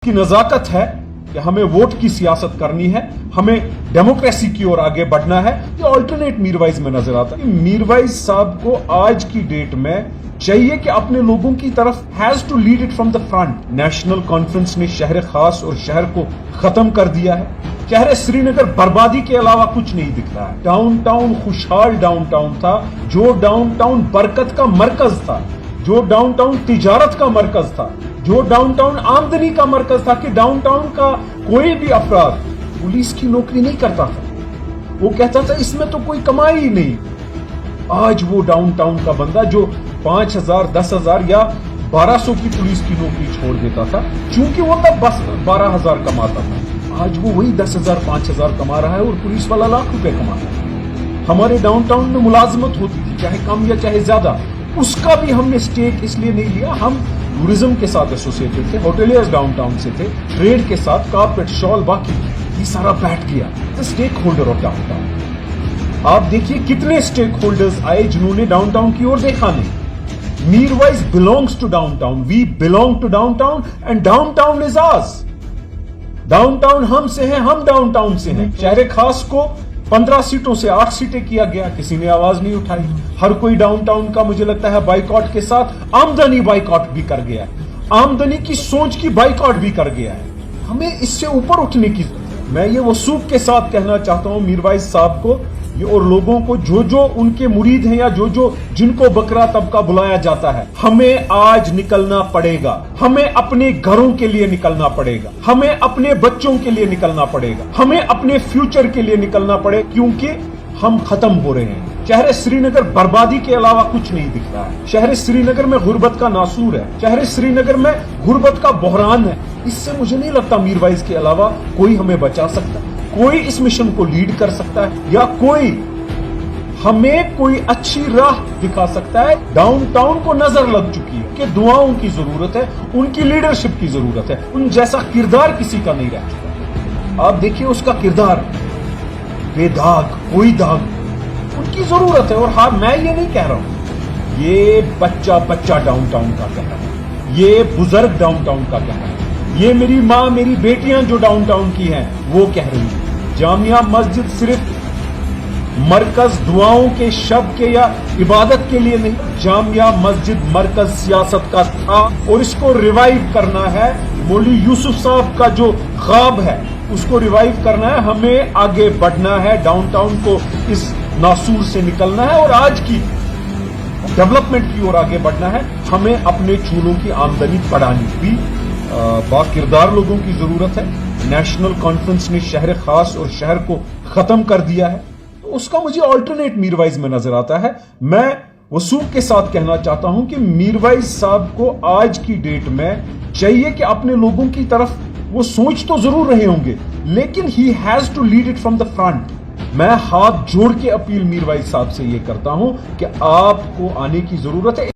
की नजाकत है कि हमें वोट की सियासत करनी है, हमें डेमोक्रेसी की ओर आगे बढ़ना है। ये ऑल्टरनेट मीरवाइज में नजर आता है। मीरवाइज साहब को आज की डेट में चाहिए कि अपने लोगों की तरफ has to lead it from the front. National conference ने शहर खास और शहर को खत्म कर दिया है। शहर श्रीनगर बर्बादी के अलावा कुछ नहीं दिख रहा है। डाउनटाउन खुशहाल डाउनटाउन था, जो डाउनटाउन बरकत का मरकज था, जो डाउनटाउन तिजारत का मरकज था, जो डाउनटाउन आमदनी का मरकज था, कि डाउनटाउन का कोई भी अफराद पुलिस की नौकरी नहीं करता था। वो कहता था इसमें तो कोई कमाई ही नहीं। आज वो डाउनटाउन का बंदा जो 5,000, 10,000 या 1200 की पुलिस की नौकरी छोड़ देता था, क्योंकि वो तब बस 12,000 कमाता था, आज वो वही 10,000, 5,000 कमा रहा है और पुलिस वाला लाख रुपए कमा रहा है। हमारे डाउनटाउन में मुलाजमत होती थी, चाहे कम या चाहे ज्यादा, उसका भी हमने स्टेक इसलिए नहीं लिया। हम टूरिज्म के साथ एसोसिएटेड थे, होटेलियर्स डाउनटाउन से थे, ट्रेड के साथ, कारपेट, शॉल, बाकी ये सारा बैठ गया। Stakeholder of downtown. आप देखिए कितने स्टेक होल्डर्स आए जिन्होंने डाउनटाउन की ओर देखा नहीं। Mirwaiz belongs to downtown, we belong to downtown and downtown is ours. Downtown हमसे है, हम डाउनटाउन से हैं। शहर खास को 15 सीटों से 8 सीटें किया गया, किसी ने आवाज नहीं उठाई। हर कोई डाउनटाउन का मुझे लगता है बाइकआउट के साथ आमदनी बाइकआउट भी कर गया है, आमदनी की सोच की बाइकआउट भी कर गया है। हमें इससे ऊपर उठने की, मैं ये वसूख के साथ कहना चाहता हूं मीरवाइज साहब को और लोगों को, जो जो उनके मुरीद हैं या जो जो जिनको बकरा तबका बुलाया जाता है, हमें आज निकलना पड़ेगा। हमें अपने घरों के लिए निकलना पड़ेगा, हमें अपने बच्चों के लिए निकलना पड़ेगा, हमें अपने फ्यूचर के लिए निकलना पड़ेगा, क्योंकि हम खत्म हो रहे हैं। शहर श्रीनगर बर्बादी के अलावा कुछ नहीं दिख रहा है। शहर श्रीनगर में गुर्बत का नासूर है, शहर श्रीनगर में गुर्बत का बहरान है। इससे मुझे नहीं लगता मीरवाइज के अलावा कोई हमें बचा सकता, कोई इस मिशन को लीड कर सकता है, या कोई हमें कोई अच्छी राह दिखा सकता है। डाउनटाउन को नजर लग चुकी है कि दुआओं की जरूरत है, उनकी लीडरशिप की जरूरत है। उन जैसा किरदार किसी का नहीं रह चुका। आप देखिए उसका किरदार बेदाग, कोई दाग, उनकी जरूरत है। और हाँ, मैं ये नहीं कह रहा हूं, ये बच्चा बच्चा डाउनटाउन का कह रहा है, ये बुजुर्ग डाउनटाउन का कह रहा है, ये मेरी माँ, मेरी बेटियां जो डाउनटाउन की हैं वो कह रही हैं। जामिया मस्जिद सिर्फ मरकज दुआओं के, शब के या इबादत के लिए नहीं, जामिया मस्जिद मरकज सियासत का था और इसको रिवाइव करना है। मौलवी यूसुफ साहब का जो ख्वाब है उसको रिवाइव करना है। हमें आगे बढ़ना है, डाउनटाउन को इस नासूर से निकलना है और आज की डेवलपमेंट की ओर आगे बढ़ना है। हमें अपने चूल्हों की आमदनी बढ़ानी भी बाकिरदार लोगों की जरूरत है। नेशनल कॉन्फ्रेंस ने शहर खास और शहर को खत्म कर दिया है, तो उसका मुझे ऑल्टरनेट मीरवाइज में नजर आता है। मैं वसूख के साथ कहना चाहता हूं कि मीरवाइज साहब को आज की डेट में चाहिए कि अपने लोगों की तरफ वो सोच तो जरूर रहे होंगे, लेकिन he has to lead it from the front. मैं हाथ जोड़ के अपील मीरवाइज साहब से ये करता हूं कि आपको आने की जरूरत है।